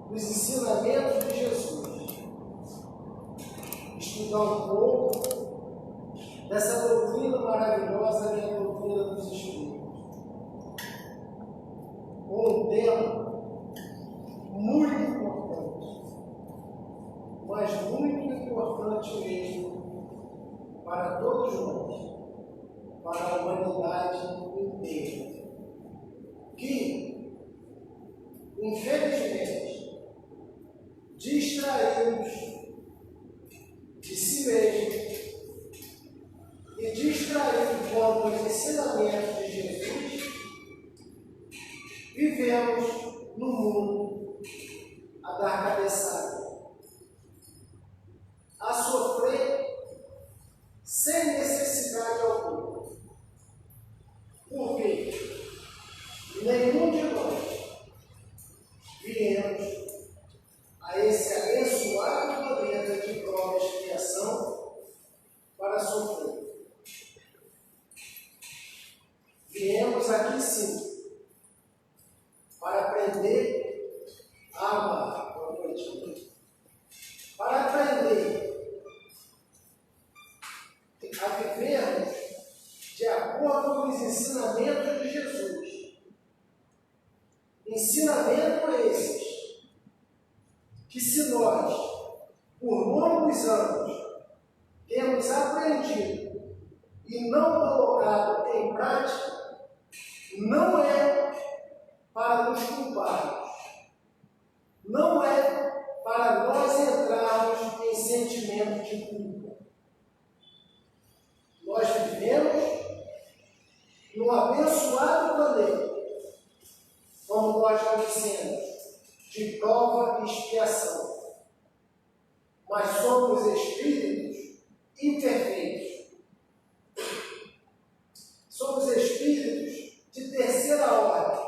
dos ensinamentos de Jesus. Estudar um pouco dessa doutrina maravilhosa que é a doutrina dos Espíritos. Um tema muito importante, mas muito importante mesmo para todos nós, para a humanidade inteira, que, infelizmente, distraímos de si mesmo e distraídos com os ensinamentos de Jesus, vivemos no mundo a dar cabeçada, a sofrer sem necessidade alguma. Porque nenhum de nós viemos a esse abençoado planeta de prova e expiação para sofrer. Viemos aqui sim para aprender a amar, para aprender a vivermos de acordo com os ensinamentos de Jesus. Ensinamentos esses que, se nós, por longos anos, temos aprendido e não colocado em prática, não é para nos culparmos, não é para nós entrarmos em sentimento de culpa. Nós vivemos num abençoado planeta, como nós já dissemos, de prova e expiação. Mas somos espíritos imperfeitos. Somos espíritos de terceira ordem,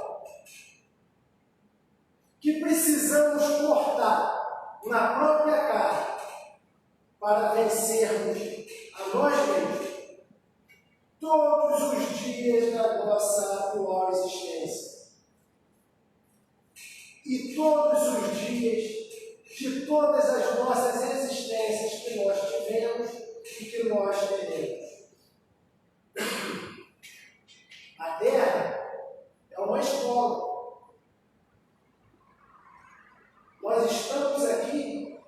que precisamos cortar na própria carne para vencermos a nós mesmos todos os dias da nossa atual existência e todos os dias de todas as nossas existências que nós tivemos e que nós teremos. A Terra é uma escola. Nós estamos aqui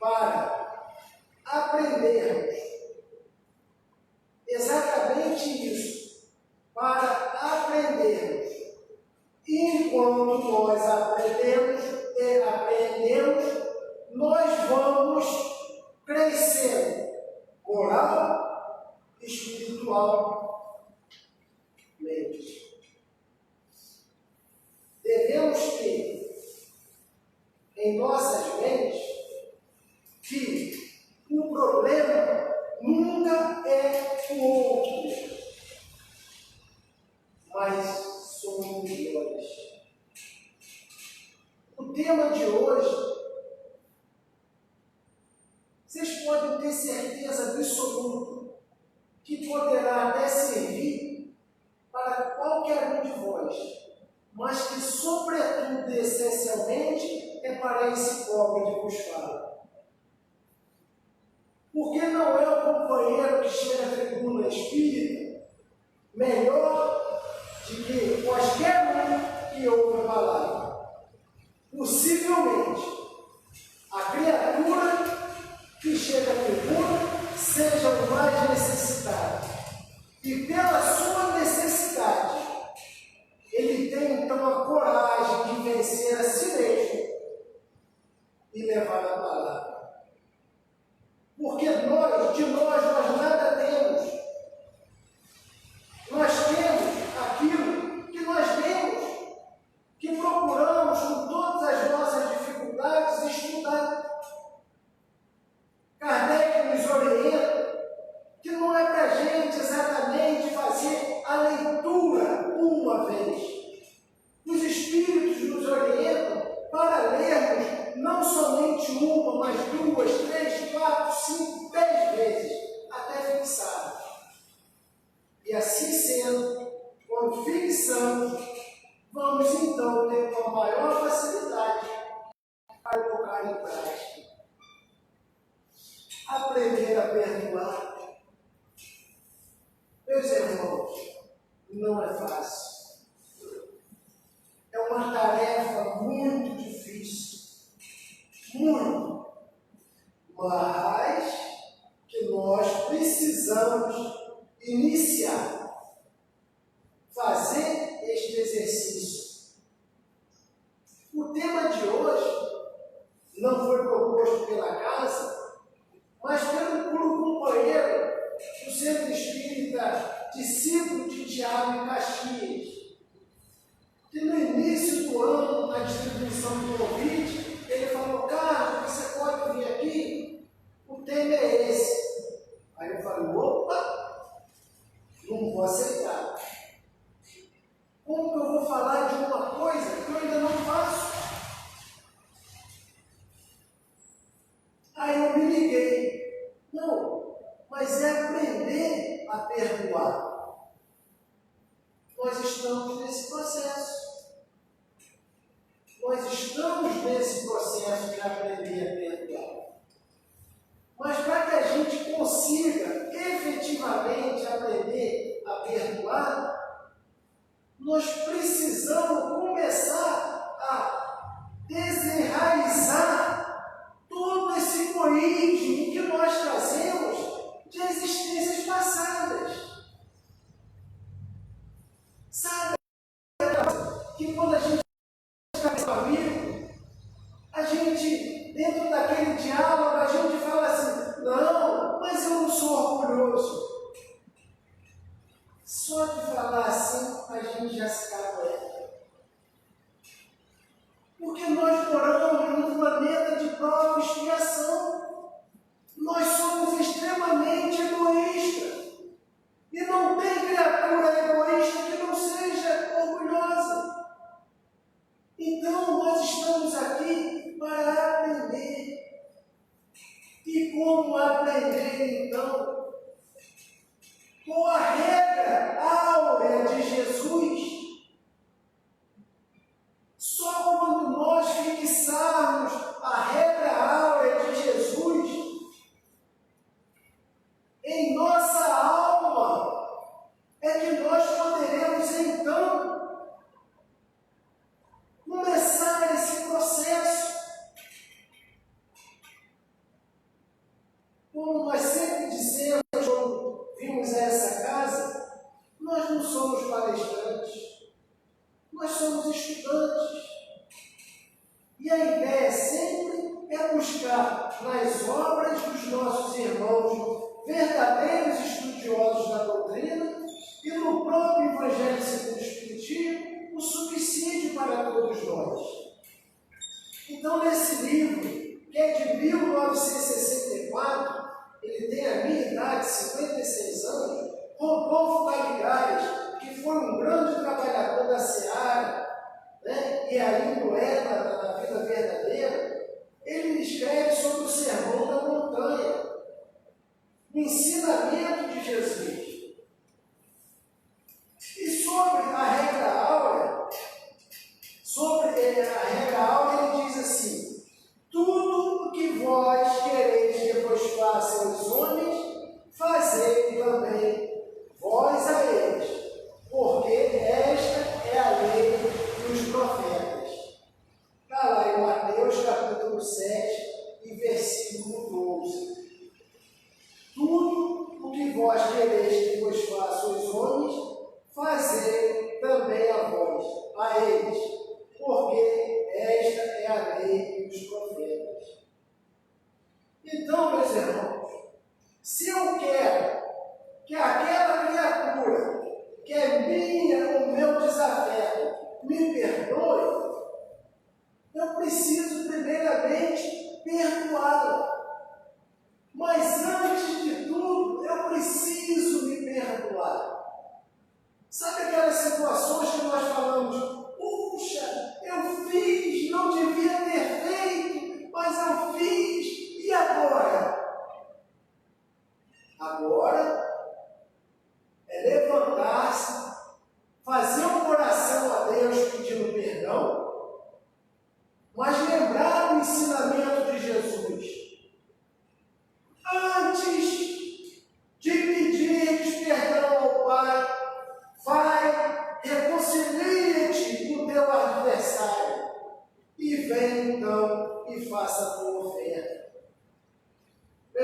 para aprendermos exatamente isso, para aprendermos. E enquanto nós aprendemos e aprendemos, nós vamos crescendo moral, espiritual, mente. Devemos ter em nossas mentes que o problema nunca é o outro, mas somos nós. O tema de hoje, vocês podem ter certeza absoluta que poderá até servir para qualquer um de vós, mas que, sobretudo e essencialmente, é para esse pobre que vos fala. Porque não é o companheiro que chega à tribuna espírita melhor do que qualquer um que ouve a palavra. Possivelmente, a criatura que chega à tribuna seja o mais necessitado. E pela sua necessidade, ele tem então a coragem de vencer a si mesmo e levar a palavra. Porque nós nada temos. Nós temos aquilo que nós temos, que procuramos com todas as nossas dificuldades estudar. Kardec nos orienta que não é para a gente exatamente fazer a leitura uma vez. Os Espíritos nos orientam para lermos não somente uma, mas 2, 3, 4, 5, 10 vezes, até fixar. E assim sendo, quando fixamos, vamos então ter uma maior facilidade colocar em prática. Aprender a perdoar. Meus irmãos, não é fácil. É uma tarefa muito difícil. Muito. Mas que nós precisamos iniciar. Fazer este exercício. O tema de hoje não foi proposto pela casa, mas por um companheiro do Centro Espírita, discípulo de Tiago em Caxias, que no início do ano, na distribuição do convite, ele falou: Carlos, você pode vir aqui? O tema é esse. Aí eu falei: opa, não vou aceitar. Como que eu vou falar de uma coisa que eu ainda não faço? Aí eu me liguei. Não, mas é aprender a perdoar. Nós estamos nesse processo. Nós estamos nesse processo de aprender a perdoar. Mas para que a gente consiga efetivamente aprender a perdoar, nós precisamos começar a desenraizar todo esse egoísmo que nós trazemos de existências passadas. Sabe que quando a gente está com amigo, a gente, dentro daquele diálogo, a gente fala assim: não, mas eu não sou orgulhoso. Só de falar assim, a gente já se cagueta. Porque nós moramos num planeta de prova e expiação. Nós somos extremamente egoístas. E não tem criatura egoísta que não seja orgulhosa. Então, nós estamos aqui para aprender. E como aprender, então? Com a regra áurea de Jesus. Só quando nós fixarmos a regra áurea de Jesus em nossa alma, é que nós poderemos então começar esse processo. Como nós sempre dizemos, quando vimos a essa casa, nós não somos palestrantes, nós somos estudantes. E a ideia sempre é buscar nas obras dos nossos irmãos verdadeiros estudiosos da doutrina e no próprio Evangelho segundo o Espiritismo o subsídio para todos nós. Então, nesse livro, que é de 1964, ele tem a minha idade, 56 anos, Rodolfo Taligares, que foi um grande trabalhador da Seara, né? E ainda é na vida verdadeira, ele escreve sobre o Sermão da Montanha, o ensinamento de Jesus. E sobre a regra áurea, ele diz assim: tudo o que vós quereis que vos façam os homens, fazei também vós a eles, porque esta é a lei dos profetas. Está lá em Mateus capítulo 7 e versículo 12. Tudo o que vós quereis que vos façam os homens, fazei também a vós, a eles, porque esta é a lei dos profetas. Então, meus irmãos, se eu quero que aquela criatura que é minha, o meu desafeto, me perdoe, eu preciso primeiramente perdoá-la. Mas antes de tudo, eu preciso me perdoar. Sabe aquelas situações que nós falamos: puxa, eu fiz, não devia ter feito, mas eu fiz, e agora? Agora é levantar-se, fazer uma oração a Deus pedindo perdão, mas lembrar o ensinamento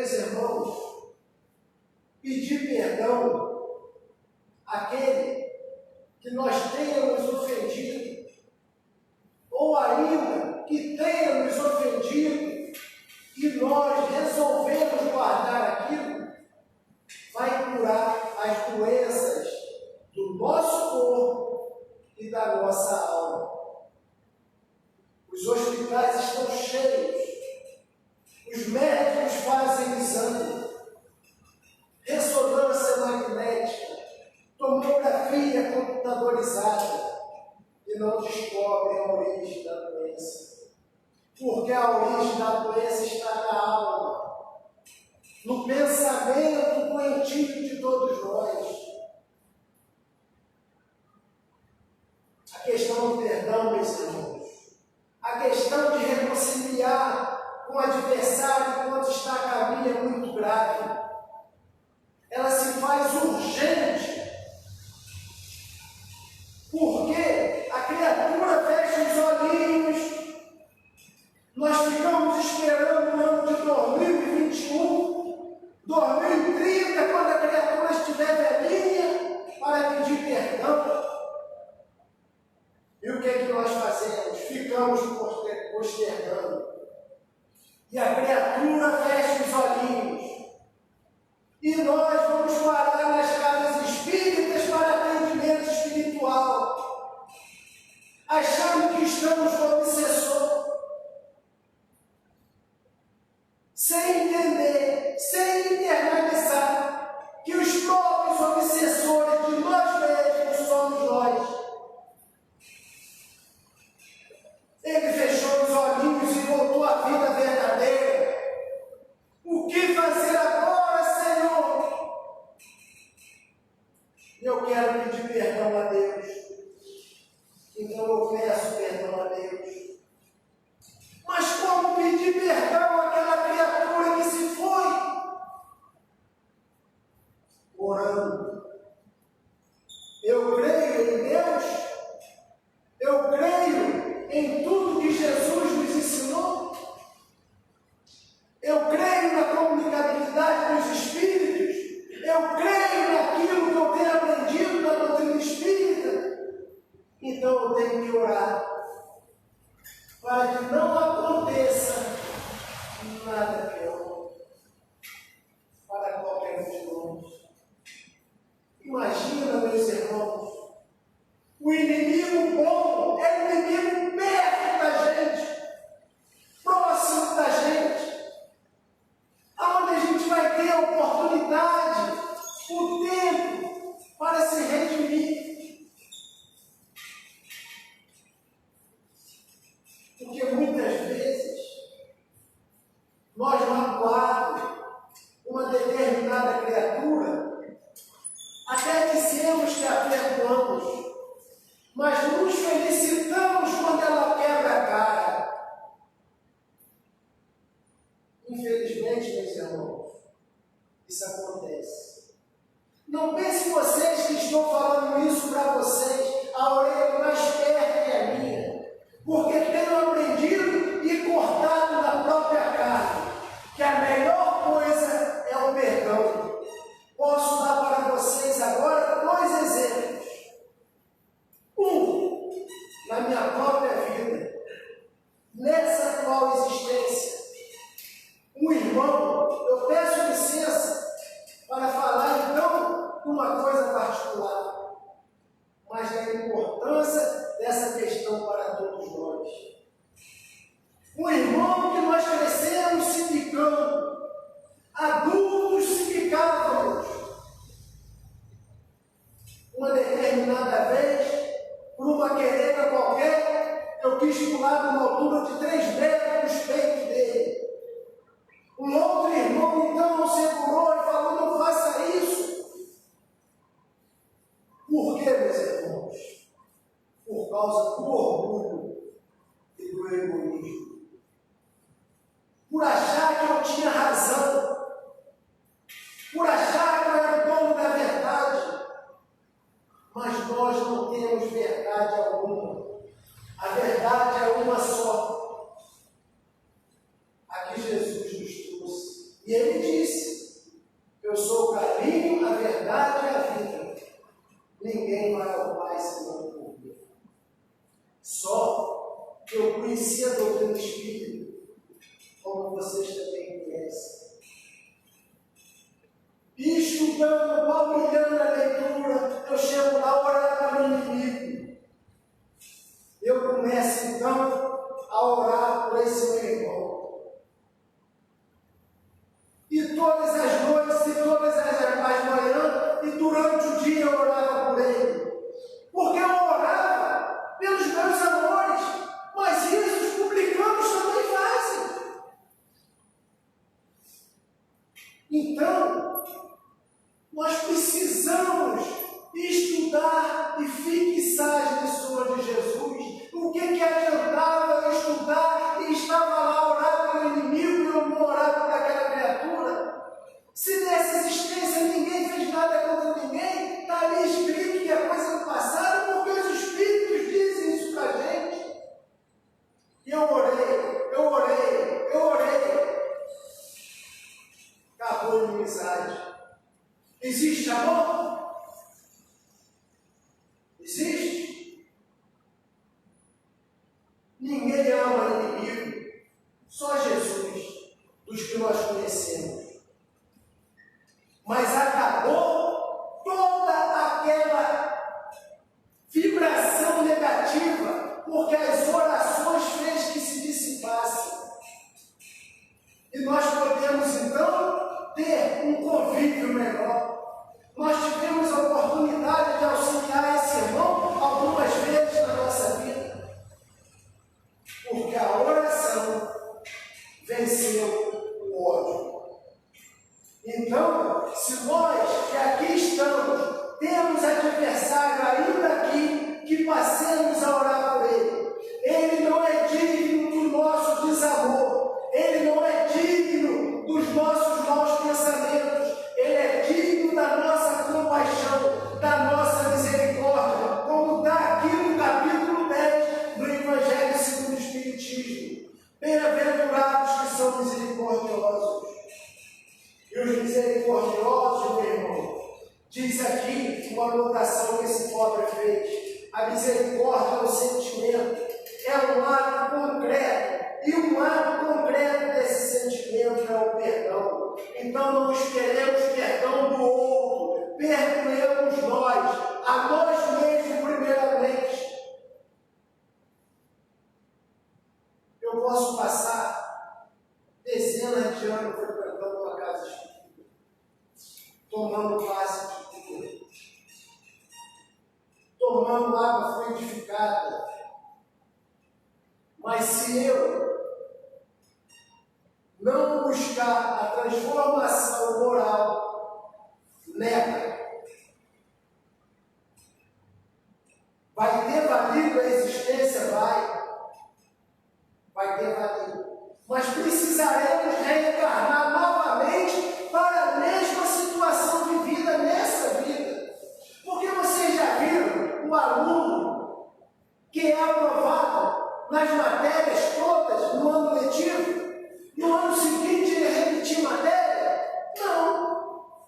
meus irmãos, pedir perdão àquele que nós tenhamos ofendido, ou ainda que tenha nos ofendido, e nós resolvemos guardar aquilo, vai curar as doenças do nosso corpo e da nossa alma. Os hospitais estão cheios, os médicos fazem exame, ressonância magnética, tomografia computadorizada, e não descobrem a origem da doença. Porque a origem da doença está na alma, no pensamento doentio de todos nós. A questão do perdão, meus irmãos, a questão de reconciliar com o adversário quando está a caminho é muito grave. Ela se faz urgente, porque a criatura fecha os olhinhos. Nós ficamos esperando o ano de 2021, 2030, quando a criatura estiver velhinha, para pedir perdão. E o que é que nós fazemos? Ficamos postergando. E a criatura fecha os olhinhos. E nós vamos parar nas casas espíritas para atendimento espiritual, achando que estamos com obsessor, sem entender, sem internalizar que os próprios obsessores de nós mesmos somos nós. Ele fechou os olhinhos e voltou à vida verdadeira. O que fazer agora, Senhor? Eu quero pedir perdão a Deus. Então eu peço perdão a Deus. Mas como pedir perdão àquela criatura que se foi? Orando. Eu creio em Deus. Eu creio em tudo que Jesus nos ensinou. Eu creio na comunicabilidade dos espíritos. Eu creio naquilo que eu tenho aprendido na doutrina espírita. Então eu tenho que orar para que não aconteça nada pior para qualquer um de nós. Imagina, meus irmãos, o inimigo bom é o inimigo perto da gente, próximo da gente, aonde a gente vai ter a oportunidade, o tempo para se redimir. Porque muitas vezes nós magoados uma determinada criatura, até dizemos que a perdoamos, mas nos felicitamos quando ela quebra a cara. Infelizmente, meus irmãos, isso acontece. Não pense vocês que estou falando isso para vocês, a orelha mais perto que a minha, porque tenho aprendido e cortado na própria carne, que a melhor coisa é o perdão. Posso dar para vocês agora 2 exemplos. Na minha própria vida, nessa atual existência, um irmão, eu peço licença para falar então de uma coisa particular, mas da importância dessa questão para todos nós. Um irmão que nós crescemos se picando, adultos se picávamos. Uma determinada vez, por uma querida qualquer, eu quis pular de uma altura de 3 metros nos peitos dele. Um outro irmão então não segurou e falou: não faça isso. Por quê, meus irmãos? Por causa do orgulho e do egoísmo. Por achar que eu tinha razão. Por achar que eu era o dono da verdade. Mas nós não temos verdade alguma. A verdade é uma só. A que Jesus nos trouxe. E ele diz Eu conheci a doutrina espírita, como vocês também conhecem. E estudando, palmilhando a leitura, eu chego lá orando para o inimigo. Eu começo então a orar por esse meu irmão. E todas as noites, e todas as manhãs, e durante o dia eu orava por ele. Porque eu orava pelos meus amores, mas isso os publicanos também fazem. Então, nós precisamos estudar e fixar as lições de Jesus. O que adiantava eu estudar e estava lá a orar pelo inimigo e eu não orava por aquela criatura? Se nessa existência ninguém fez nada contra ninguém, está ali escrito que é coisa do passado, porque os Espíritos dizem isso para a gente. E eu orei. Acabou a inimizade. Existe amor? Existe? Ninguém ama inimigo, só Jesus, dos que nós conhecemos. Mas acabou toda aquela vibração negativa, porque as orações fez que se dissipassem. E nós podemos então ter um convívio melhor. Nós tivemos a oportunidade de auxiliar esse irmão algumas vezes na nossa vida, porque a oração venceu o ódio. Então, se nós que aqui estamos, temos adversário ainda aqui, que passemos a orar por ele. Ele não é digno do nosso desamor, ele não é digno dos nossos maus pensamentos, ele é digno da nossa compaixão, da nossa misericórdia, como está aqui no capítulo 10 do Evangelho segundo o Espiritismo. Bem-aventurados que são misericordiosos. E os misericordiosos, meu irmão, diz aqui uma anotação que esse pobre fez. A misericórdia é um sentimento, é um ato concreto. E um ato concreto desse sentimento é o perdão. Então não esperemos perdão do outro, perdoemos nós, a nós mesmos primeiramente. Eu posso passar dezenas de anos frequentando uma casa espírita, tomando passe de cura, tomando água fluidificada. Mas se eu não buscar a transformação moral nela, vai ter valido a existência? Vai ter valido. Mas precisaremos reencarnar novamente para a mesma situação de vida nessa vida. Porque vocês já viram o aluno que é aprovado nas matérias todas no ano letivo? No ano seguinte ele repetir matéria? Não.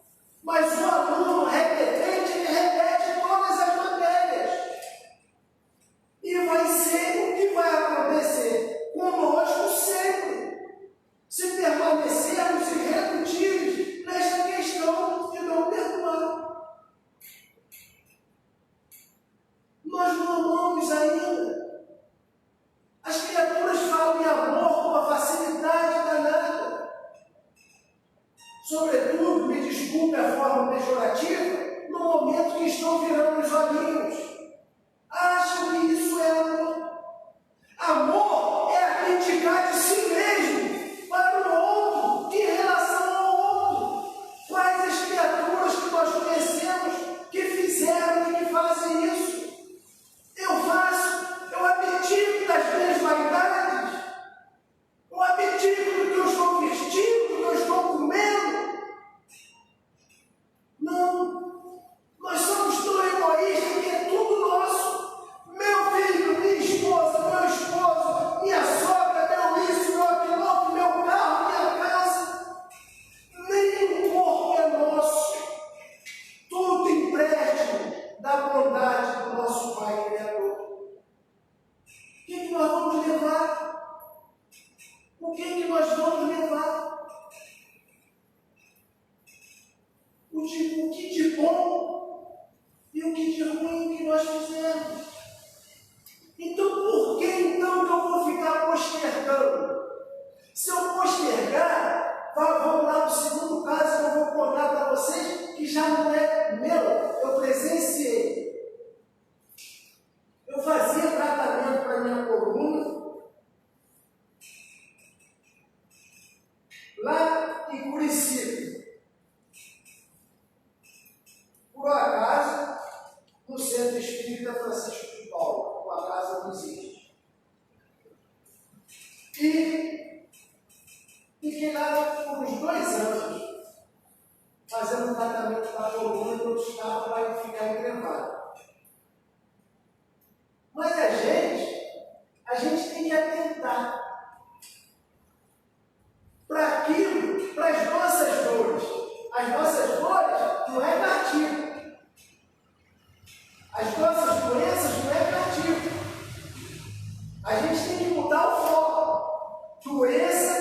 Mas o aluno repetente, ele repete todas as matérias. E vai ser o que vai acontecer conosco sempre. Se permanecermos irredutíveis nesta questão de não perdoar. Nós não amamos ainda. As criaturas falam em amor com uma facilidade danada. Sobretudo, me desculpe a forma pejorativa, no momento que estão virando os olhinhos. Acham que isso é amor. Amor é abdicar de si mesmo para o outro, em relação ao outro. Quais as criaturas que nós conhecemos que fizeram e que fazem isso? Eu abdico das minhas vaidades, eu abdico do que eu estou vestindo, do que eu estou comendo. Não, nós somos tão egoístas que é tudo nosso. Meu filho, minha esposa, meu esposo, minha sogra, meu isso, meu lá em Curicica. Por acaso, no Centro Espírita Francisco de Paula, com a Casa dos Índios. E fiquei lá por uns 2 anos, fazendo um tratamento para a coluna, que eu estava para ficar encrevado. Mas a gente tem que atentar para aquilo, para as nossas dores. As nossas dores não é gatilho. As nossas doenças não é gatilho. A gente tem que mudar o foco. Doença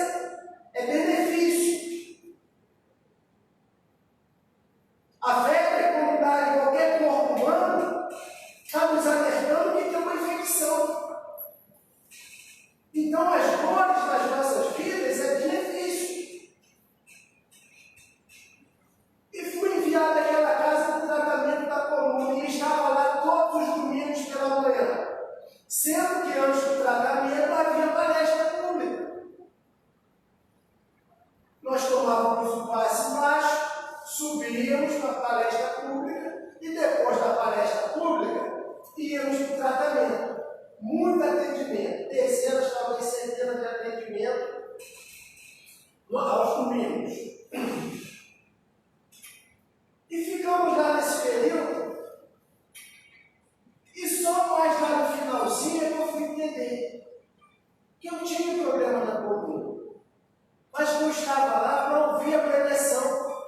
é benefício. A febre, quando dá em qualquer corpo humano, está nos alertando que tem uma infecção. Então, as dores das nossas vidas é benefício. E fui enviado àquela casa de tratamento da coluna e estava lá todos os domingos pela manhã. Sendo que antes do tratamento havia palestra pública. Nós tomávamos um passe baixo, subíamos para a palestra pública e depois da palestra pública íamos para o tratamento. Muito atendimento, dezenas, talvez centenas de atendimento aos domingos. E ficamos lá nesse período, e só mais lá no finalzinho é que eu fui entender que eu tinha problema na coluna, mas que eu estava lá para ouvir a preleção.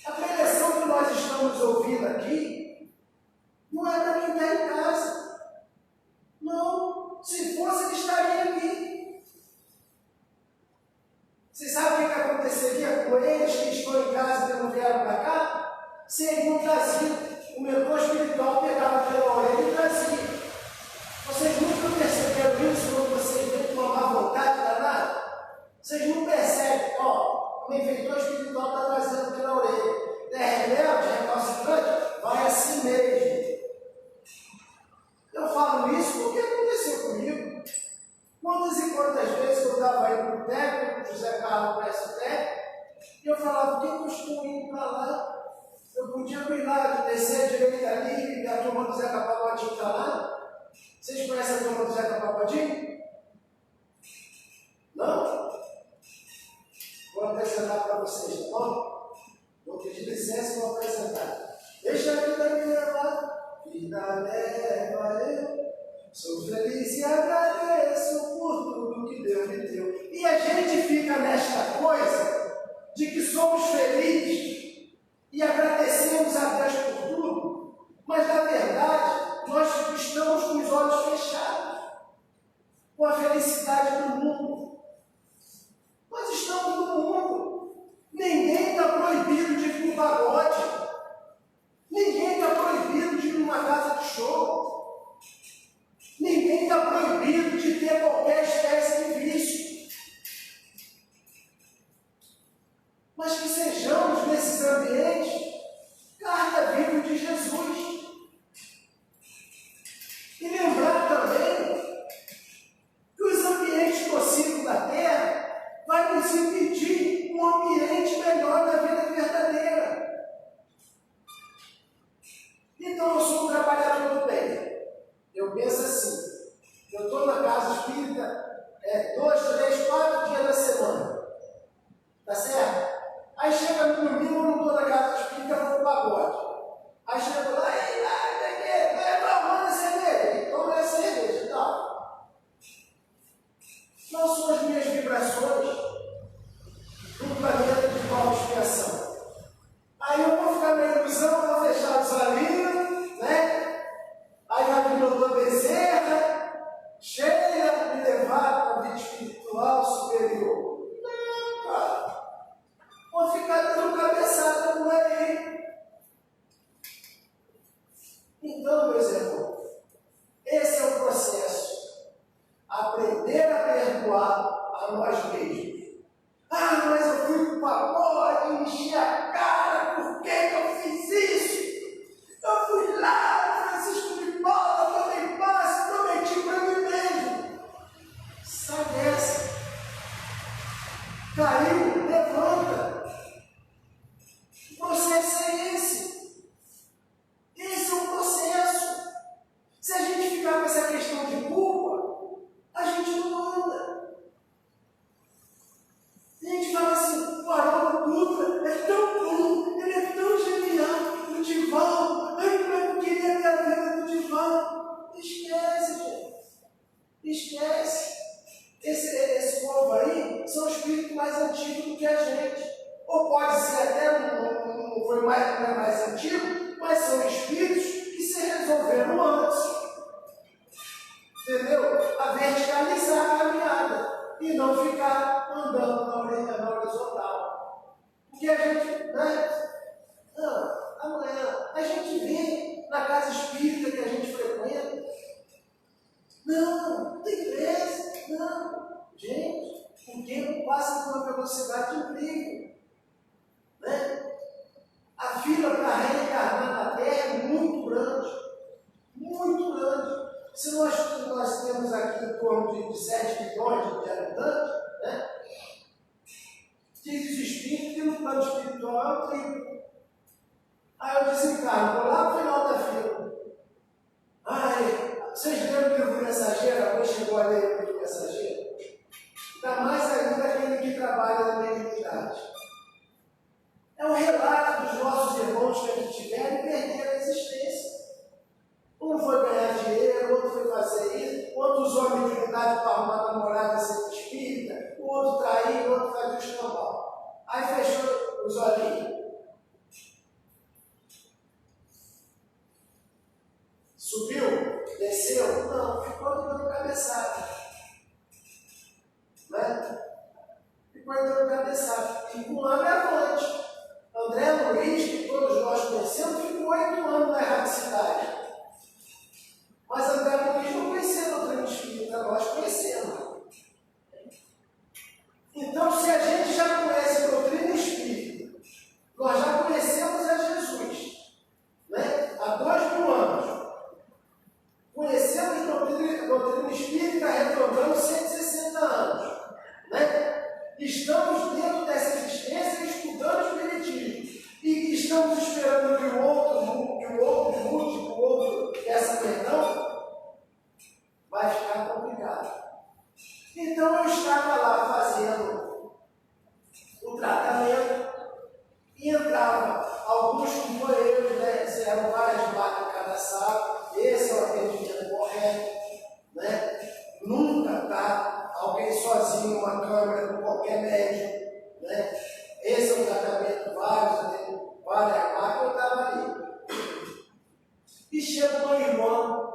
A preleção que nós estamos ouvindo aqui não é para quem está em casa. Não. Se fosse, ele estaria aqui. Você sabe o que aconteceria com eles que estão em casa e não vieram para cá? Se eles não traziam, o mentor espiritual pegava pela orelha e trazia. Vocês nunca perceberam isso quando vocês têm que tomar vontade danada? Vocês não percebem, ó, o mentor espiritual está trazendo pela orelha. É rebelde, recalcitrante, vai assim mesmo. Eu falo isso porque aconteceu comigo. Quantas e quantas vezes eu estava indo para o técnico, o José Carlos para esse técnico, e eu falava, por que eu estou indo para lá? Eu podia ir lá, descer a direita ali, e a turma do Zeca Pagodinho está lá. Vocês conhecem a turma do Zeca Pagodinho? Não? Vou apresentar para vocês, tá bom? Vou pedir licença e vou apresentar. Deixa a vida me levar. Vida leva eu, sou feliz e agradeço por tudo que Deus me deu. E a gente fica nesta coisa de que somos felizes e agradecemos a Deus por tudo, mas na verdade nós estamos com os olhos fechados com a felicidade do mundo. Nós estamos no mundo. Ninguém está proibido de ir para o pagode. Ninguém está proibido de ir numa casa de show. Ninguém está proibido de ter qualquer espécie de vício. Mas que sejamos nesses ambientes carta viva de Jesus. E lembrar também que os ambientes nocivos da terra vai nos impedir um ambiente melhor da vida verdadeira. Então eu sou um trabalhador do bem. Eu penso assim, eu estou na casa espírita 2, 3, 4 dias da semana. Tá certo? Aí chega no domingo, eu não estou na casa espírita, eu vou no pagode. Aí chego lá, toma cerveja, toma a cerveja e tal. Não são as minhas vibrações do planeta de qual expiação. Aí eu vou ficar na ilusão, vou fechar os olhinhos, né? Aí vai vir o doutor Bezerra, cheia, ficar com essa questão de culpa, a gente não anda. A gente fala assim, o Haroldo Dutra é tão bom, ele é tão genial, o Divaldo, ai, como é que eu queria ter a vida do Divaldo? Esquece, gente. Esquece. Esse povo aí são espíritos mais antigos do que a gente. Ou pode ser até, não foi mais antigo, mas são espíritos que se resolveram antes. Entendeu? A verticalizar a caminhada e não ficar andando na horizontal. Porque a gente, né? Não, amanhã, a gente vê na casa espírita que a gente frequenta. Não tem pressa, não. Gente, o tempo passa com uma velocidade incrível. Né? A fila para reencarnar na Terra é muito grande. Muito grande. Se nós temos aqui em torno de 7 milhões de habitantes, né? Diz os espíritos que no plano espiritual é o triplo. Aí eu desencarno, vou lá no final da fila. Ai, vocês leram o livro Mensageiro? Alguém chegou a ler o livro Mensageiro? Ainda mais ainda aquele que trabalha na mediunidade. É um relato dos nossos irmãos que a gente tiveram e perderam a existência. Um foi ganhar dinheiro, outro foi fazer isso, outro usou a mediunidade para arrumar namorada sem espírita, o outro traiu, o outro fazia o escambau. Aí fechou os olhinhos. Subiu? Desceu? Não, ficou dando cabeçada. Né? Ficou dando cabeçada. Ficou um ano avante. André Luiz, que todos nós conhecemos, ficou 8 anos na erradicidade. Mas André Luiz não conhecia a doutrina espírita, nós conhecemos. Então, se a gente já conhece a doutrina espírita, nós já conhecemos a Jesus, né? Há 2000 anos. Conhecemos a doutrina espírita arredondando 160 anos. Né? Estamos dentro dessa existência estudando o espiritismo. E estamos esperando que o outro mude, que o outro peça perdão, vai ficar complicado. Então eu estava lá fazendo o tratamento e entrava alguns companheiros, né? Eram várias marcas em cada sala. Esse é o atendimento correto, né? Nunca está alguém sozinho, uma câmera com qualquer médico, né? Esse é um tratamento várias marcas, eu estava ali. E chega uma irmã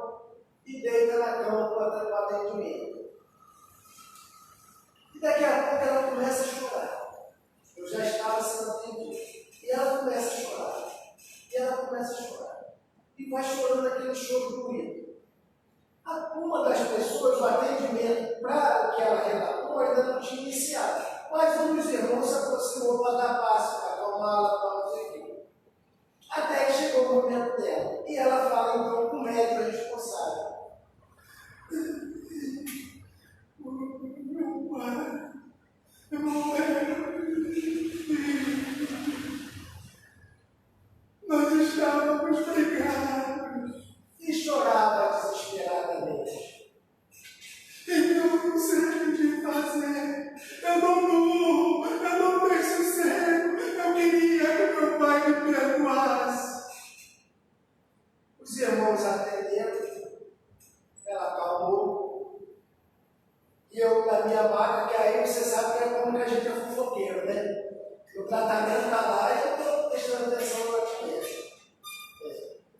e deita na cama para o atendimento. E daqui a pouco ela começa a chorar. Eu já estava sendo atendido. E ela começa a chorar. E vai chorando aquele choro bonito. Uma das pessoas, o atendimento para o que ela relatou, ainda não tinha iniciado. Mas um dos irmãos se aproximou para dar passo, para acalmá-la, para não sei o quê. Até que chegou o momento dela. E ela fala então com o médico responsável. Meu pai, nós estávamos brigados. E chorava desesperadamente. Então eu não sei o que fazer. Eu não tenho sossego. Eu queria que meu pai me perdoasse. Os irmãos atenderam. Ela acalmou. E eu, na minha maca, que aí você sabe que é como que a gente é fofoqueiro, né? O tratamento está lá e eu estou prestando atenção no atendimento.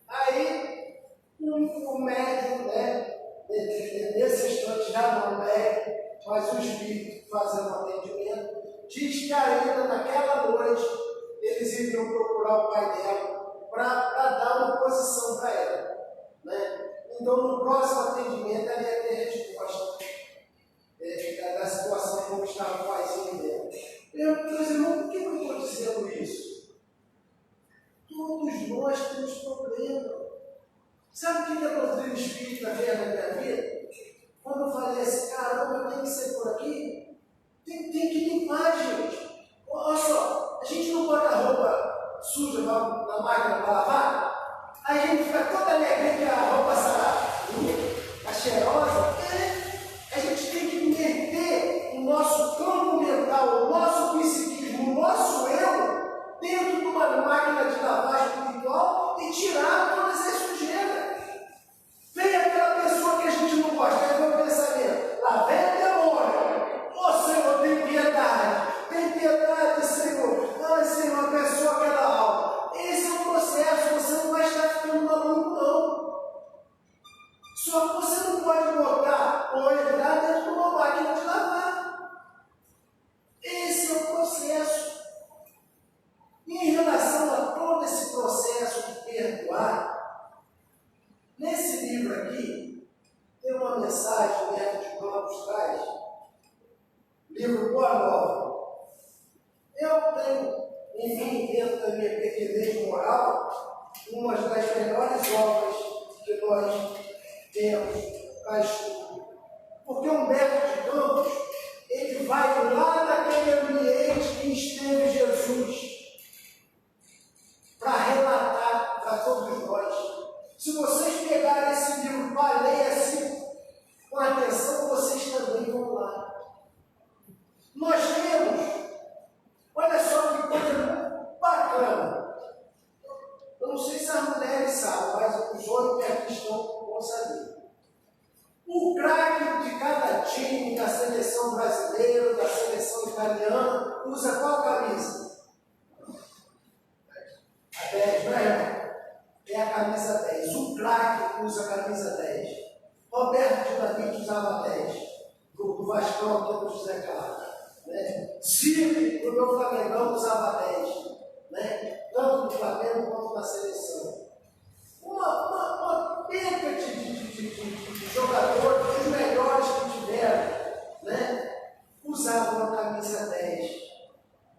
Aí, o médico, né? Nesse instante já não médico, mas o espírito fazendo o atendimento, diz que ainda naquela noite eles iriam procurar o pai dela para dar uma posição para ela. Né? Então, no próximo atendimento, ela ia ter resposta da situação como estava o paizinho dela. Meus irmãos, por que eu estou dizendo isso? Todos nós temos problema. Sabe o que a doutrina espírita veio na minha vida? Quando eu falei assim, caramba, tem que ser por aqui, tem que limpar, gente. Olha só, a gente não bota a roupa suja na máquina para lavar, aí a gente fica toda alegre que a roupa sarada. cheirosa, a gente tem que meter o nosso campo mental, o nosso psiquismo, o nosso eu, dentro de uma máquina de lavagem espiritual e tirar todas as sujeiras. Vem aquela pessoa que a gente não gosta, aí vem o pensamento, lá vem a demora. Ô Senhor, tem piedade, Senhor. Ai, Senhor, a pessoa quer dar aula. Esse é o processo, você não vai estar ficando maluco, não. Só que você não pode botar ou entrar dentro de uma máquina de lavar. Esse é o processo. E em relação a todo esse processo de perdoar, nesse livro aqui, tem uma mensagem que o Neto de Campos traz, livro Boa Nova. Eu tenho em mim, dentro da minha pequenez moral, uma das melhores obras que nós temos para estudo. Porque Humberto de Campos, ele vai lá naquele ambiente que esteve Jesus, para relatar para todos nós. Se vocês pegarem esse livro para ler assim, com atenção, vocês também vão lá. Nós temos, olha só que coisa bacana. Eu não sei se as mulheres sabem, mas os homens que aqui estão vão saber. O craque de cada time, da seleção brasileira, da seleção italiana, usa qual camisa? A 10, não é? É a camisa 10. O craque usa a camisa 10. Roberto Dinamite usava 10. Do Vascão, que é do José Carlos. Né? Zico, do meu Flamengão, usava 10. Né? Tanto no Flamengo quanto na seleção. Uma penca de jogadores, os melhores que tiveram, né? Usavam a camisa 10.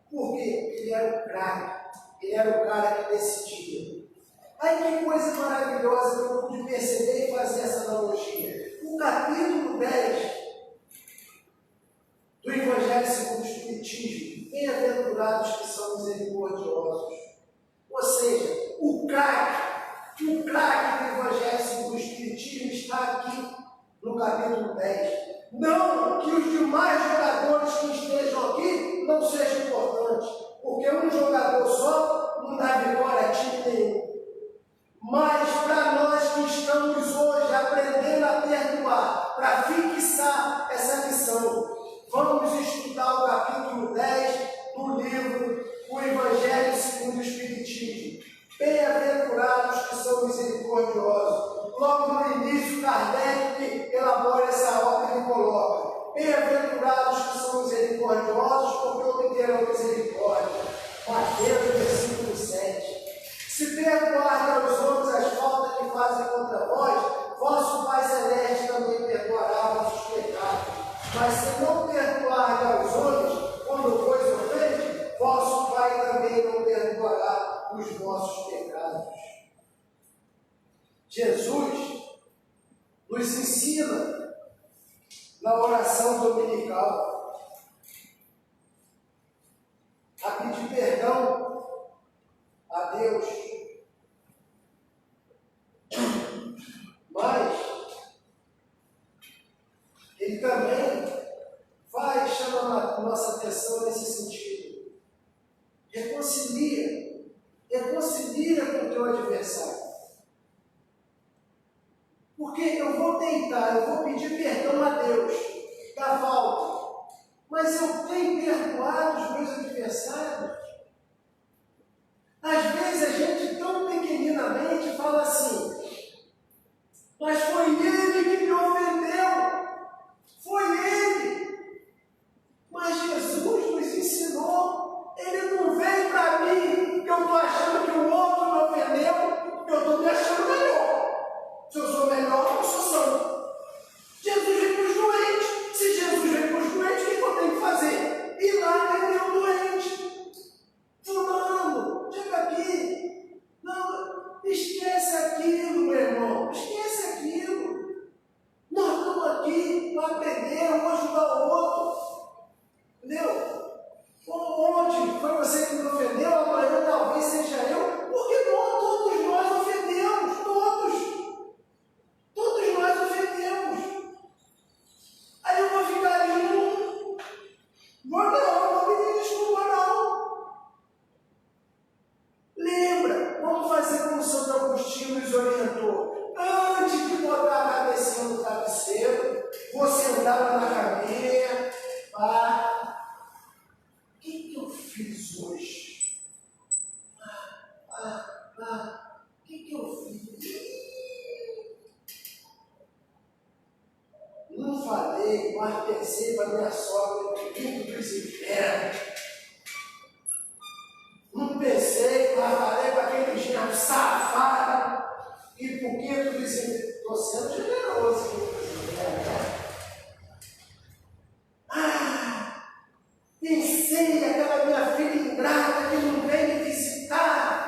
Por quê? Ele era o craque. Ele era o cara que decidia. Aí que coisa maravilhosa que eu pude perceber e fazer essa analogia. O capítulo 10 do Evangelho segundo o Espiritismo, bem-aventurados que são misericordiosos. Ou seja, o craque do Evangelho segundo o Espiritismo está aqui no capítulo 10. Não que os demais jogadores que estejam aqui não sejam importantes, porque um jogador só não dá vitória a time nenhum. Mas para nós que estamos hoje aprendendo a perdoar, para fixar essa lição, vamos estudar o capítulo 10 do livro O Evangelho segundo o Espiritismo. Bem-aventurados que são misericordiosos. Logo no início, Kardec elabora essa ordem e coloca: bem-aventurados que são misericordiosos, porque obterão misericórdia. Mateus, versículo 7. Se perdoarem aos homens as faltas que fazem contra vós, vosso Pai Celeste também perdoará vossos pecados. Mas se não perdoarem aos homens, quando vos ofende, vosso Pai também não perdoará os vossos pecados. Jesus nos ensina na oração dominical a pedir perdão a Deus, mas Ele também vai chamar a nossa atenção nesse sentido. Reconcilia com o teu adversário. Porque eu vou pedir perdão a Deus da falta, mas eu tenho perdoado os meus adversários. Às vezes a gente tão pequeninamente fala assim: mas foi ele que me ofendeu, foi ele. Mas Jesus nos ensinou, ele não veio para mim que eu estou achando que o outro me ofendeu, porque eu estou me achando melhor. Se eu sou melhor, eu sou santo. Jesus veio para os doentes. Se Jesus veio para os doentes, o que eu tenho que fazer? Ir lá atender o doente. Fulano, chega aqui. Não, esquece aquilo, meu irmão. Esquece aquilo. Nós estamos aqui para aprender, um ajudar o outro. Entendeu? Ontem foi você que me ofendeu, amanhã talvez seja eu. Porque todos nós ofendemos. Todos nós ofendemos. acordava na caminha, pá, o que eu fiz hoje? O que eu fiz? Não falei, mas pensei para minha sogra, muito desinferno. Não pensei, mas falei para aquele genro safado. E por que tu desinferno? Estou sendo generoso. Pensei aquela minha filha ingrata que não veio me visitar.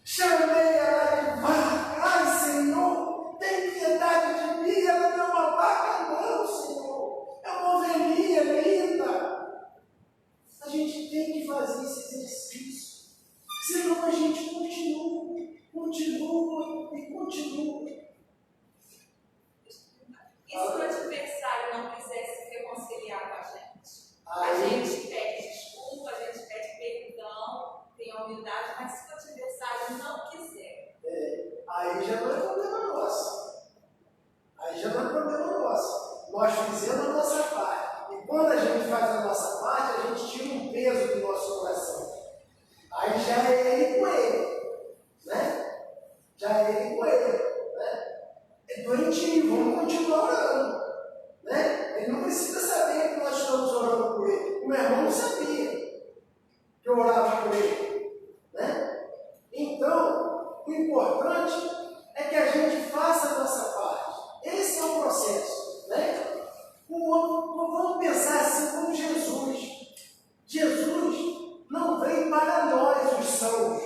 Chamei ela de vaca. Ai, Senhor, tem piedade de mim. Ela não é uma vaca, não, Senhor. É uma ovelhinha linda. A gente tem que fazer esse exercício. Senão a gente continua e continua. E se o adversário não quiser se reconciliar com a gente? Aí, a gente pede desculpa, a gente pede perdão, tem humildade, mas se o adversário não quiser. Aí já não é problema nosso. Nós fizemos a nossa parte. E quando a gente faz a nossa parte, a gente tira um peso do nosso coração. Aí já é ele com ele. Né? É doentio, vamos continuar orando. Né? Ele não precisa saber que nós estamos orando por ele. O meu irmão não sabia que eu orava por ele. Né? Então, o importante é que a gente faça a nossa parte. Esse é o processo. Né? Vamos pensar assim como Jesus. Jesus não veio para nós, os sãos.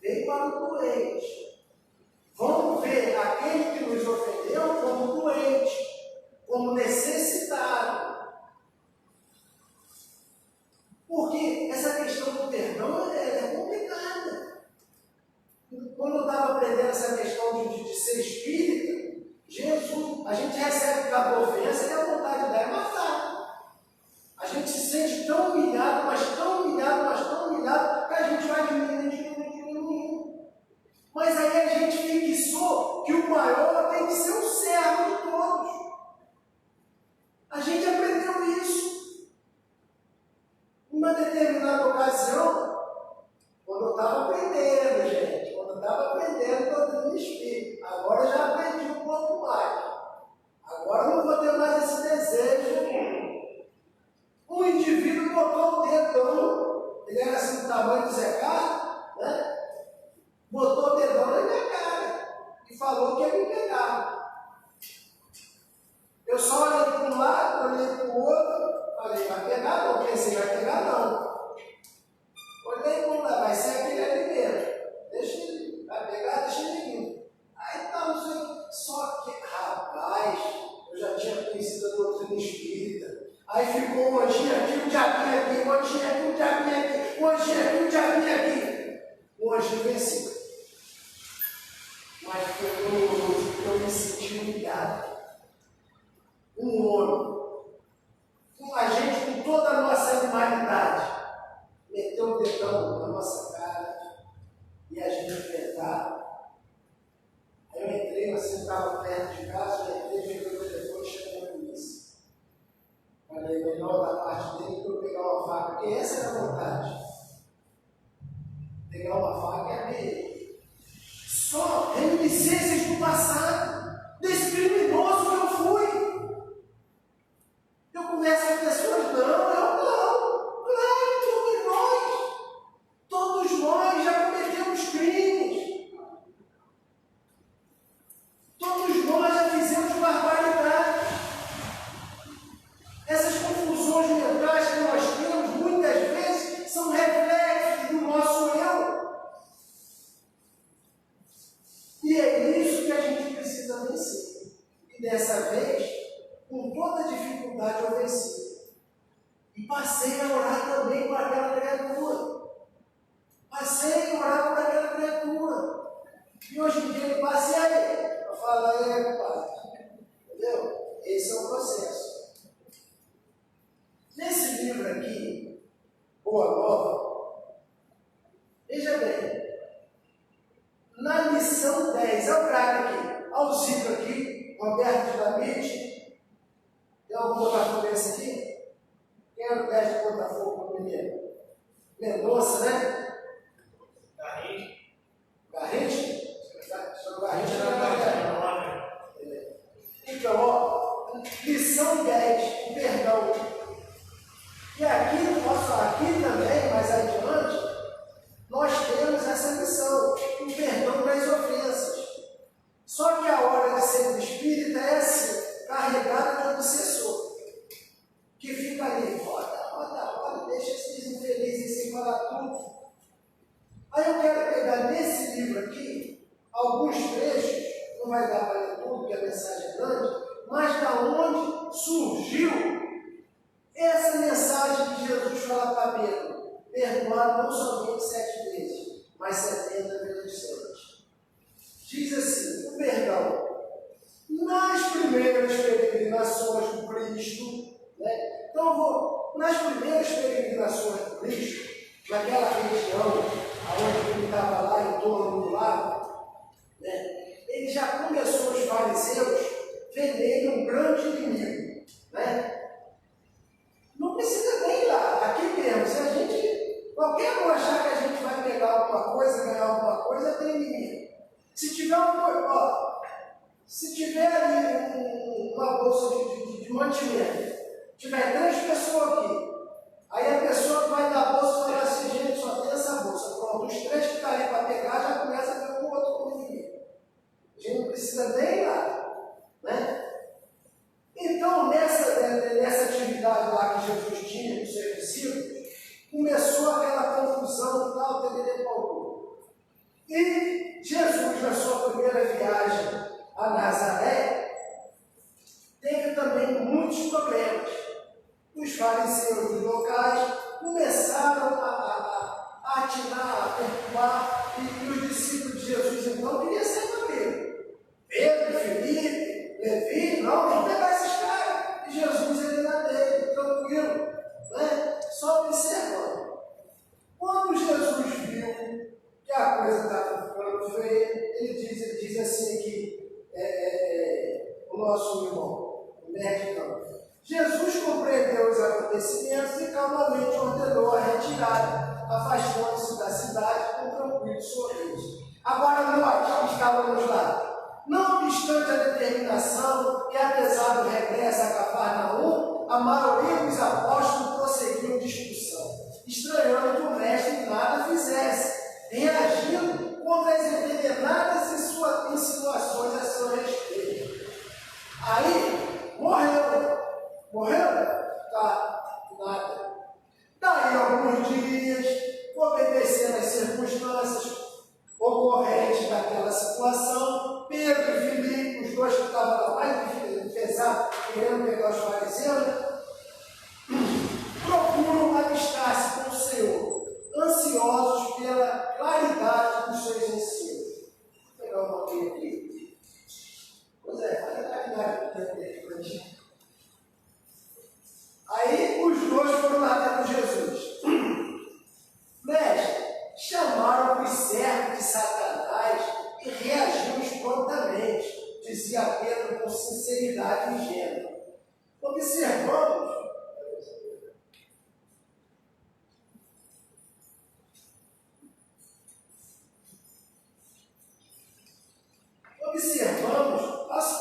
Veio para o doente. Vamos ver aquele que nos ofendeu como doente, como necessitado. Porque essa questão do perdão é complicada. Quando eu estava aprendendo essa questão de ser espírita, Jesus, a gente recebe cada ofensa e a vontade dela é matar. A gente se sente tão humilhado, mas tão humilhado, que a gente vai diminuindo. Mas aí a gente fixou que o maior tem que ser o servo de todos. A gente aprendeu isso. Em uma determinada ocasião, quando eu estava aprendendo, gente, doutrina espírita, agora eu já aprendi um pouco mais. Agora eu não vou ter mais esse desejo. Um indivíduo botou o dedão, ele era assim do tamanho do Zé Carlos, né? Botou o dedão na minha cara e falou que ia me pegar. Eu só olhei para um lado, olhei para o outro, falei, vai pegar não, pensei, vai pegar não. Olhei para um lado, vai ser aquele ali mesmo. Deixa ele ir, vai pegar, deixa ele ir. Aí tá, não sei, só que, rapaz, eu já tinha conhecido a doutrina espírita. Aí ficou um anjinho aqui, um diabinho aqui, um anjinho aqui, um diabinho aqui, um anjinho aqui, um diabinho aqui. O anjinho venceu. Mas foi doloroso, porque eu me senti humilhado. Um homem, a gente com toda a nossa animalidade, meteu o dedão na nossa cara e a gente enfrentava. Aí eu entrei, assim, estava perto de casa, eu entrei, peguei o telefone e chamei a polícia. Falei, melhor da parte dele que eu pegar uma faca, porque essa era a vontade. Pegar uma faca e abrir ele. Só reminiscências do passado, desse criminoso que eu fui. Eu converso com pessoas, claro, todos nós já cometemos crimes, todos nós já fizemos barbaridade. Essas confusões mentais que nós temos, muitas vezes, são reflexos do nosso eu. E é isso que a gente precisa vencer. E dessa vez, com toda dificuldade, eu venci. E passei a orar também por aquela criatura. E hoje em dia ele passa e aí. Eu falo, aí, pai. Entendeu? Esse é o processo. Nesse livro aqui, Boa Nova, veja bem. Na lição 10, é o cara aqui, Alzito aqui, Roberto Dinamite, Então, vou botar fogo esse aqui. Quem era o teste de botar fogo no primeiro? Mendonça, né? Garrincha? Só Garrincha não é. Então, ó, lição 10, o perdão. E aqui também, mais adiante, nós temos essa lição, o perdão das ofensas. Só que a hora de ser espírita é assim, carregada de obsessor, que fica ali, roda, deixa esses infelizes sem falar tudo. Aí eu quero pegar nesse livro aqui, alguns trechos, não vai dar para ler tudo, porque a mensagem é grande, mas da onde surgiu essa mensagem que Jesus fala para Pedro: perdoar não somente 7 vezes, mas 70 vezes 7. Diz assim, o perdão. Nas primeiras peregrinações do Cristo, né? Então nas primeiras peregrinações do Cristo, naquela região onde ele estava lá em torno do lago, né? Ele já começou os fariseus ver nele um grande inimigo, né? Não precisa nem ir lá, aqui mesmo. Se a gente, qualquer um achar que a gente vai pegar alguma coisa, ganhar alguma coisa, tem inimigo. Se tiver se tiver ali uma bolsa de mantimento, tiver 3 pessoas aqui, aí a pessoa que vai dar a bolsa vai falar assim: gente, só tem essa bolsa. Pronto, os 3 que estão ali para pegar já começa a ver um outro como inimigo. A gente não precisa nem ir lá, né? Então, nessa atividade lá que Jesus tinha com os seus discípulos, começou aquela confusão tal, e Jesus, na sua primeira viagem a Nazaré, teve também muitos problemas. Os fariseus dos locais começaram a atinar, a perturbar, e os discípulos de Jesus então queriam sair com ele. Pedro, Filipe, Levi, não, vamos pegar esses caras. E Jesus ele na dele, tranquilo, né? Só observando. Quando Jesus viu que a coisa estava ficando feia, ele diz assim que o nosso irmão, o médico, Jesus compreendeu os acontecimentos e calmamente ordenou a retirada, afastando-se da cidade com tranquilo sorriso. Agora nós que estávamos lá, não obstante a determinação e apesar do regresso a Cafarnaum, a maioria dos apóstolos prosseguiu discussão, estranhando que o mestre nada fizesse, reagindo contra as envenenadas insinuações a seu respeito. Aí, morreu? Tá, nada. Daí alguns dias, obedecendo às circunstâncias ocorrentes daquela situação, Pedro e Filipe, os dois que estavam lá mais pesados, querendo pegar os fariseus, procuram alistar-se com o Senhor, ansiosos pela claridade dos seus ensinos. Vou pegar uma coisa aqui. Pois é, claridade do tempo. Aí os dois foram lá com Jesus. Mestre, chamaram os servos de Satanás e reagimos prontamente, dizia Pedro com sinceridade ingênua. Observamos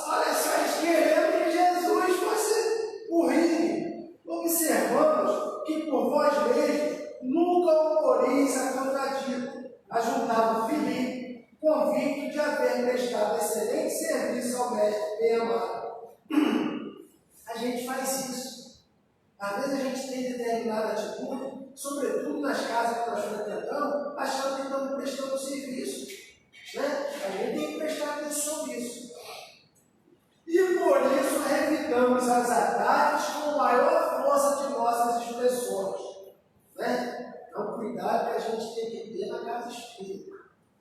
olha só, eles querendo que Jesus fosse o rio. Observamos que por vós mesmos nunca oporeis a contradito, ajuntava Filipe, convicto de haver prestado excelente serviço ao mestre bem amado. A gente faz isso. Às vezes a gente tem determinada atitude, sobretudo nas casas que nós frequentamos, achando que estamos prestando serviço. Né? A gente tem que prestar atenção nisso. E por isso revitamos as ataques com maior força de nossas expressões. Né? Então, cuidado que a gente tem que ter na casa espírita.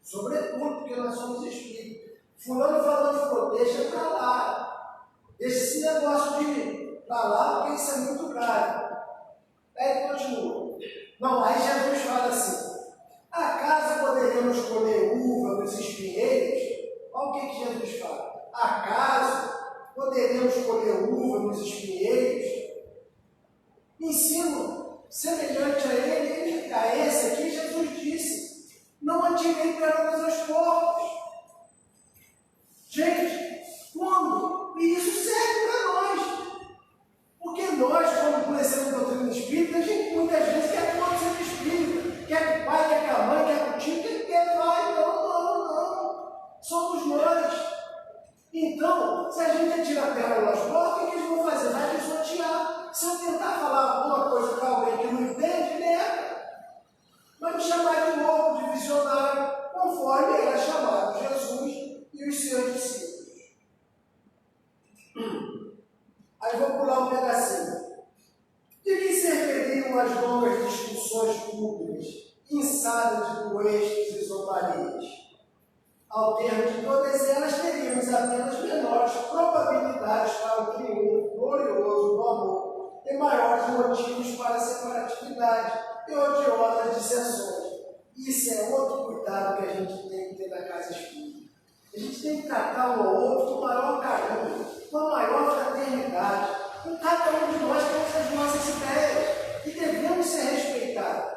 Sobretudo porque nós somos espíritos. Fulano falando, deixa para lá. Deixa esse negócio de ir para lá, porque isso é muito grave. Aí continua. Não, aí Jesus fala assim: acaso poderíamos colher uva nos espinheiros? Olha o que Jesus fala. Acaso poderemos colher uva nos espinheiros. Ensino semelhante a esse aqui, Jesus disse: não atirei perotas aos porcos. Gente, como? E isso serve para nós. Porque nós, quando conhecemos a doutrina espírita, a gente muitas vezes quer que o outro seja espírita, quer que o pai, quer que a mãe, quer que o tio, quer que ele vai. Não. Somos nós. Então, se a gente atirar pedra nas portas, o que eles vão fazer? Vai pisotear. Se eu tentar falar alguma coisa para alguém que não entende, nega. Vai me chamar de louco, de visionário, conforme era chamado Jesus e os seus discípulos. Aí vou pular um pedacinho. De que serviriam as longas discussões públicas, inçadas de coestos e zombarias? Ao termo de todas elas, teríamos apenas menores probabilidades para o triunfo glorioso do amor e maiores motivos para a separatividade e odiosas dissensões. Isso é outro cuidado que a gente tem que ter na casa espírita. A gente tem que tratar um ao outro com maior carinho, com a maior fraternidade. Com cada um de nós temos as nossas ideias e devemos ser respeitados.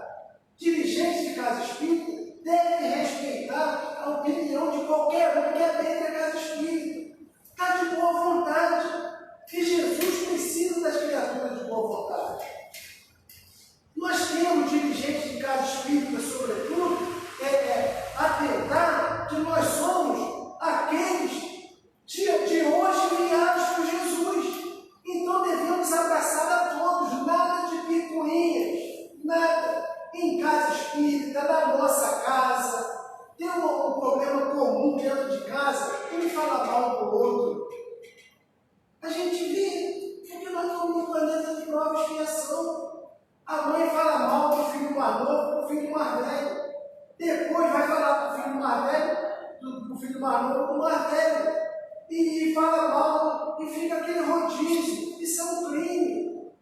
Dirigentes de casa espírita devem respeitar a opinião de qualquer um que adentre a casa espírita. Está de boa vontade. Que Jesus precisa das criaturas de boa vontade. Nós temos dirigentes de casa espírita, sobretudo, atentar que nós somos aqueles de hoje enviados por Jesus. Então devemos abraçar a todos, nada de picuinhas, nada. Em casa espírita, na nossa casa, tem um problema comum dentro de casa, um fala mal do outro. A gente vê, porque nós estamos no planeta de prova e expiação. A mãe fala mal do filho mais novo, do filho mais velho. Depois vai falar do filho mais velho, do filho mais novo, do mais velho. E fala mal, e fica aquele rodízio. Isso é um crime.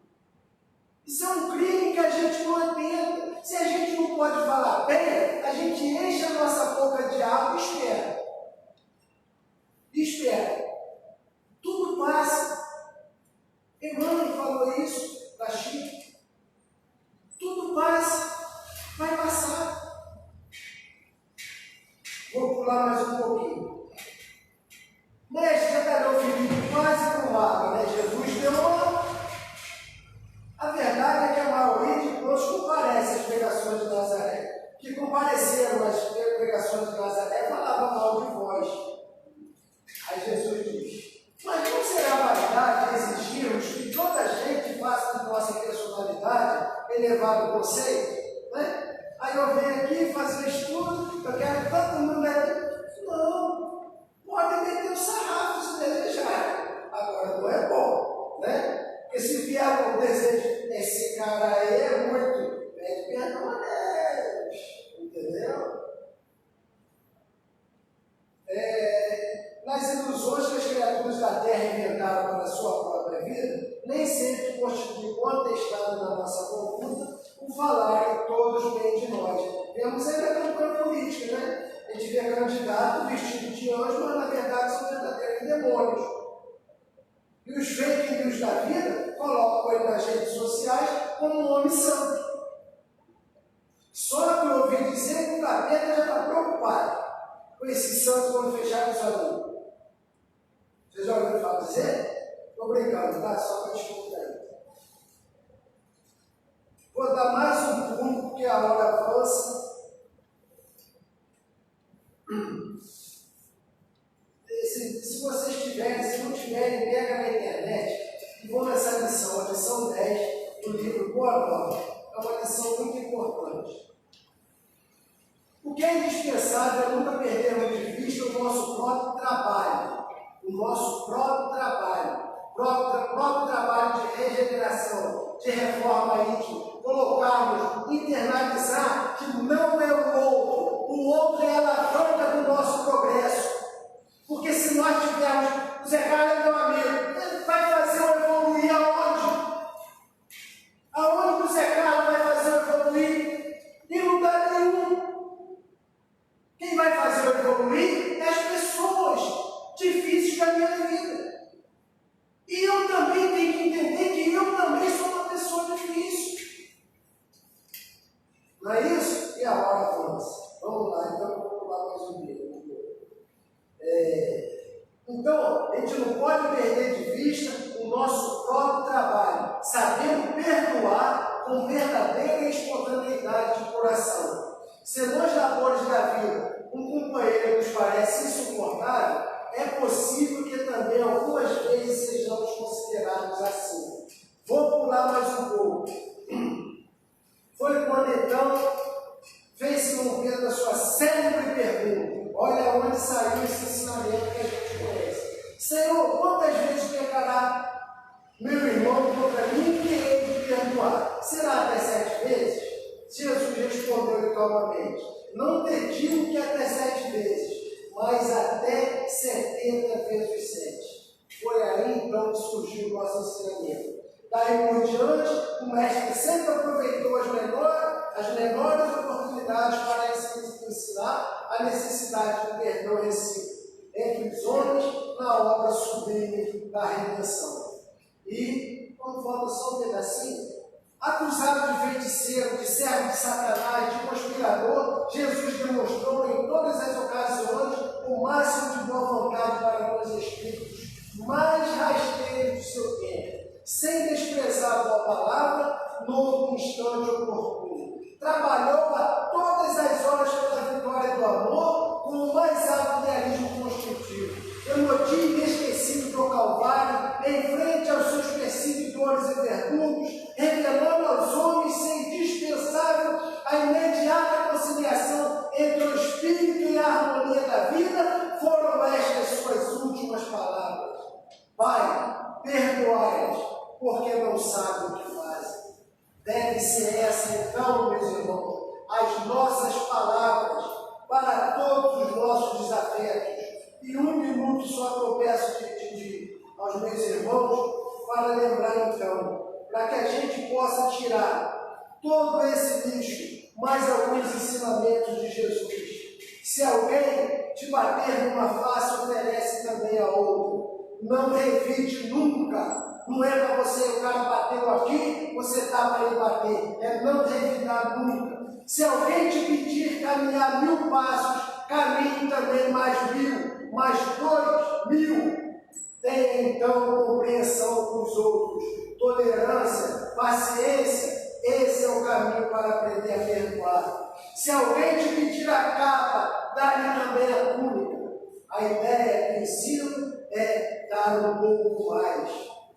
Isso é um crime que a gente não atenta. Se a gente não pode falar bem, a gente enche a nossa boca de água e espera. Espera. Tudo passa. Emmanuel falou isso da Chico. Tudo passa. Vai passar. Vou pular mais um pouquinho. Mestre, já darou o Filipe quase com água, né? Jesus deu uma. A verdade é que a maioria de todos comparece às pregações de Nazaré. Que compareceram às pregações de Nazaré falavam mal de vós. Aí Jesus diz: mas não será vaidade exigirmos que toda a gente faça de nossa personalidade elevado conceito? Né? Aí eu venho aqui fazer estudo, eu quero que todo mundo leve. Não, pode meter o sarrafo se desejar. Agora não é bom, né? Porque se vier com o desejo, esse cara aí é muito, pede perdão a Deus, entendeu? Nas ilusões que as criaturas da Terra inventaram para a sua própria vida, nem sempre constitui contestado na nossa conduta o falar que todos vêm de nós. Vemos aí na campanha política, né? A gente vê candidato vestido de anjo, mas na verdade são verdadeiros demônios. E os fake news da vida colocam ele nas redes sociais como um homem santo. Só que eu ouvi dizer que o capeta já está preocupado com esse santo quando fechar os olhos. Vocês já ouviram falar dizer? Estou brincando, tá? Só para desculpar aí. Vou dar mais um pulo, porque a hora avança. Se vocês tiverem, se não tiverem, pega na internet e vão nessa lição, a lição 10 do livro Boa Nova. É uma lição muito importante. O que é indispensável é nunca perdermos de vista o nosso próprio trabalho. O nosso próprio trabalho. Próprio trabalho de regeneração, de reforma íntima. Colocarmos, internalizar que não é o outro é a alavanca do nosso progresso. Porque se nós tivermos, o Zé Carlos é meu amigo, ele vai fazer o evoluir aonde? Aonde o Zé Carlos vai fazer o evoluir? Em lugar nenhum. Quem vai fazer o evoluir é as pessoas difíceis da minha vida. E eu também tenho que entender que eu também sou uma pessoa difícil. Não é isso? E a hora avança. Vamos lá, então vamos pular mais um dia. Então, a gente não pode perder de vista o nosso próprio trabalho, sabendo perdoar com verdadeira espontaneidade de coração. Se nos labores da vida um companheiro nos parece insuportável, é possível que também algumas vezes sejamos considerados assim. Vou pular mais um pouco. Foi quando então fez Simão Pedro a sua célebre pergunta. Olha onde saiu esse ensinamento que a gente conhece. Senhor, quantas vezes pecará meu irmão contra mim que ele me perdoar? Será até 7 vezes? Jesus respondeu calmamente: não te digo que até 7 vezes, mas até 70 vezes 7. Foi aí então que surgiu o nosso ensinamento. Daí por diante, o mestre sempre aproveitou as menores oportunidades para ensinar a necessidade do perdão recíproco entre os homens na obra sublime da redenção. E, quando falta só um pedacinho, acusado de feiticeiro, de servo de Satanás, de conspirador, Jesus demonstrou em todas as ocasiões o máximo de boa vontade para com os espíritos mais rasteiros do seu tempo, sem desprezar a boa palavra no instante oportuno. Trabalhou a todas as horas pela vitória do amor com o mais alto realismo construtivo. Elogio inesquecível do Calvário, em frente aos seus perseguidores e verdugos, revelando aos homens ser indispensável a imediata conciliação entre o espírito e a harmonia da vida, foram estas suas últimas palavras. Pai, perdoai-os, porque não sabem o que fazem. Deve ser essa, então, meus irmãos, as nossas palavras para todos os nossos desafetos. E um minuto só que eu peço aos meus irmãos para lembrar, então, para que a gente possa tirar todo esse lixo, mais alguns ensinamentos de Jesus. Se alguém te bater numa face, oferece também a outra. Não revide nunca. Não é para você, o cara bateu aqui, você está para ele bater. É não revidar nunca. Se alguém te pedir caminhar 1000 passos, caminhe também mais 1000, mais 2000. Tenha então compreensão com os outros, tolerância, paciência. Esse é o caminho para aprender a perdoar. Se alguém te pedir a capa, dá-lhe também a túnica. A ideia do ensino é dar um pouco mais.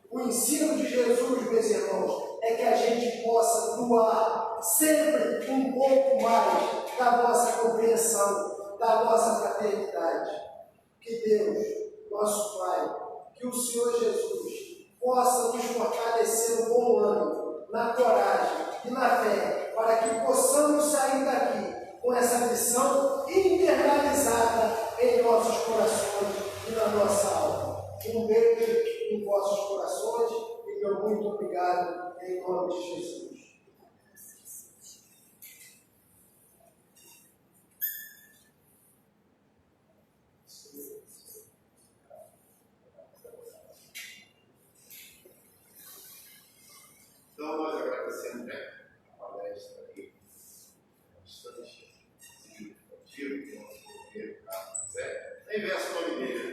O ensino de Jesus, meus irmãos, é que a gente possa doar sempre um pouco mais da nossa compreensão, da nossa fraternidade. Que Deus, nosso Pai, que o Senhor Jesus possa nos fortalecer no bom ânimo, na coragem e na fé, para que possamos sair daqui com essa missão internalizada em nossos corações e na nossa alma. Um beijo em vossos corações e meu muito obrigado em nome de Jesus. Então, nós agradecemos a palestra aí, bastante significativo, que nós podemos Carlos José. Nem verso o nome dele,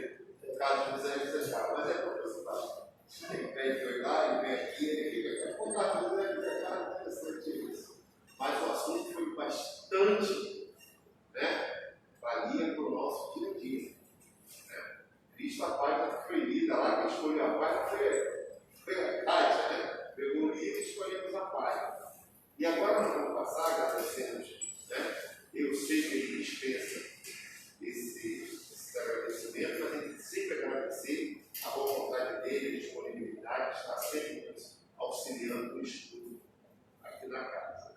Carlos José Chá, mas é proposital. Ele foi lá, ele vem aqui, ele fica com o Carlos José Chá, interessante isso. Mas o assunto foi bastante, valia para o nosso dia a dia. Cristo, a página que foi lida lá, que escolheu a página foi a Kátia, pegou o livro e escolhemos a página. E agora nós vamos passar, agradecendo, Eu sei que ele dispensa esse agradecimento, mas a gente sempre agradecer a boa vontade dele, a disponibilidade, está sempre nos auxiliando no estudo aqui na casa.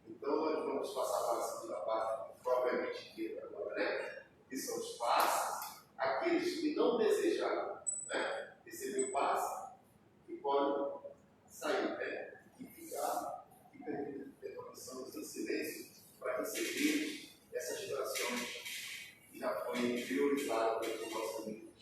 Então nós vamos passar para a segunda parte, propriamente dita agora, que são os passos. Aqueles que não desejaram receber o passe, que podem sair e ficar e permanecemos em silêncio para receber essas orações que já foi priorizada pelo nosso amigo.